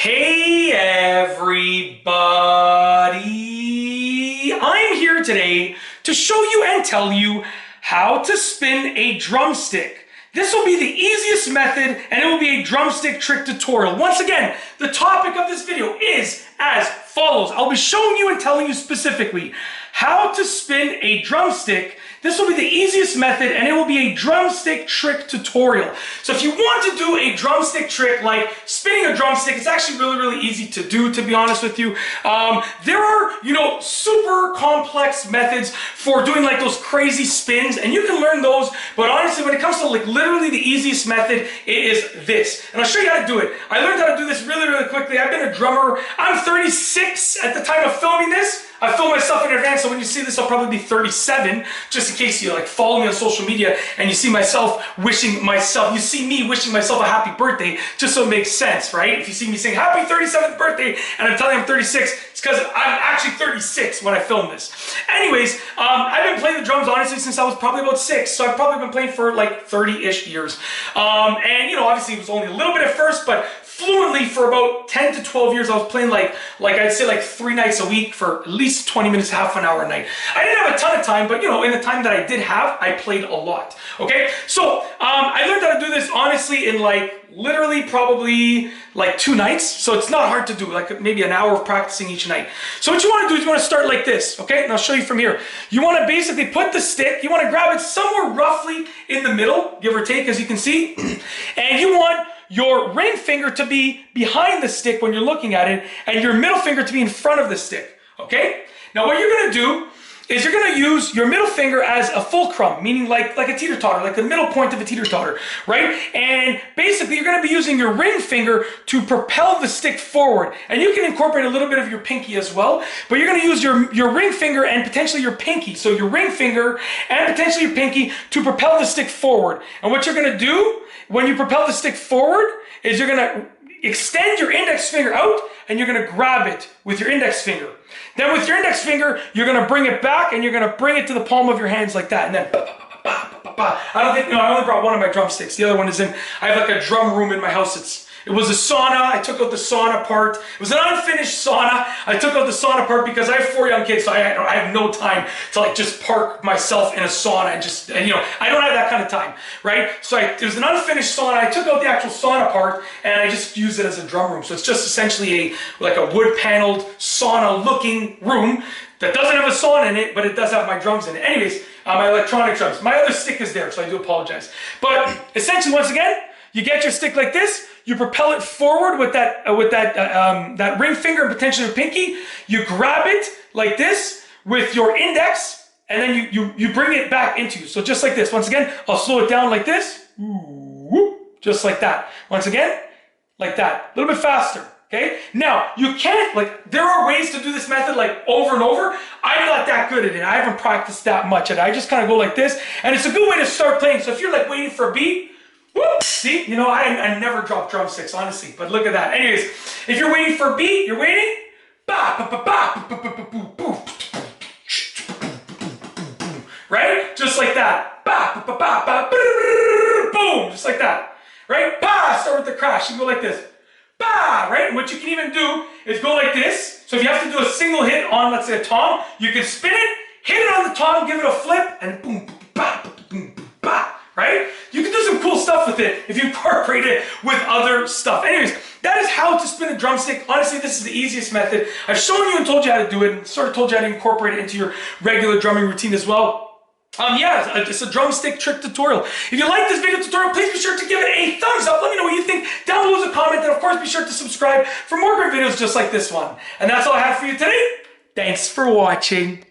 Hey everybody! I'm here today to show you and tell you how to spin a drumstick. This will be the easiest method and it will be a drumstick trick tutorial. Once again, the topic of this video is as follows. I'll be showing you and telling you specifically how to spin a drumstick. This will be the easiest method and it will be a drumstick trick tutorial. So if you want to do a drumstick trick like spinning a drumstick, it's actually really easy to do, to be honest with you. There are, super complex methods for doing like those crazy spins and you can learn those, but honestly when it comes to like literally the easiest method, it is this. And I'll show you how to do it. I learned how to do this really quickly. I've been a drummer. I'm 36 at the time of filming this. I filmed myself in advance, so when you see this, I'll probably be 37, just in case you follow me on social media and you see me wishing myself a happy birthday, just so it makes sense, right? If you see me saying happy 37th birthday and I'm telling you I'm 36, it's because I'm actually 36 when I film this. Anyways, I've been playing the drums honestly since I was probably about 6, so I've probably been playing for like 30-ish years. And obviously it was only a little bit at first, but fluently for about 10 to 12 years, I was playing like I'd say 3 nights a week for at least 20 minutes, half an hour a night. I didn't have a ton of time, but in the time that I did have, I played a lot. Okay, so I learned how to do this honestly in literally probably 2 nights. So it's not hard to do, maybe an hour of practicing each night. So what you want to do is you want to start like this, okay? And I'll show you from here. You want to basically put the stick, you want to grab it somewhere roughly in the middle, give or take, as you can see, and you want your ring finger to be behind the stick when you're looking at it, and your middle finger to be in front of the stick, okay? Now what you're gonna do is you're gonna use your middle finger as a fulcrum, meaning like a teeter-totter, like the middle point of a teeter-totter, right? And basically you're gonna be using your ring finger to propel the stick forward. And you can incorporate a little bit of your pinky as well, but you're gonna use your ring finger and potentially your pinky. So your ring finger and potentially your pinky to propel the stick forward. And what you're gonna do when you propel the stick forward is you're gonna extend your index finger out and you're gonna grab it with your index finger. Then with your index finger, you're gonna bring it back and you're gonna bring it to the palm of your hands like that. And then I only brought one of my drumsticks. The other one is I have a drum room in my house. It was a sauna. I took out the sauna part. It was an unfinished sauna. I took out the sauna part because I have 4 young kids, so I have no time to just park myself in a sauna and I don't have that kind of time, right? So it was an unfinished sauna. I took out the actual sauna part and I just used it as a drum room. So it's just essentially a wood paneled sauna looking room that doesn't have a sauna in it, but it does have my drums in it. Anyways, my electronic drums. My other stick is there, so I do apologize. But essentially, once again, you get your stick like this, you propel it forward with that ring finger and potentially your pinky, you grab it like this with your index, and then you bring it back into you. So just like this. Once again, I'll slow it down like this, just like that. Once again, like that, a little bit faster. Okay, now you can't, there are ways to do this method over and over. I'm not that good at it. I haven't practiced that much at it. I just kind of go like this, and it's a good way to start playing. So if you're waiting for a beat, whoop, see, I never drop drumsticks, honestly, but look at that. Anyways, if you're waiting for a beat, you're waiting, right? Just like that. Boom, just like that, right? Start with the crash, you go like this. Right? And what you can even do is go like this. So if you have to do a single hit on, let's say, a tom, you can spin it, hit it on the tom, give it a flip, and boom, right? You can do some cool stuff with it if you incorporate it with other stuff. Anyways, that is how to spin a drumstick. Honestly, this is the easiest method. I've shown you and told you how to do it, and sort of told you how to incorporate it into your regular drumming routine as well. It's a drumstick trick tutorial. If you like this video tutorial, please be sure to give it a thumbs up. Let me know what you think down below as a comment, and of course be sure to subscribe for more great videos just like this one. And that's all I have for you today. Thanks for watching.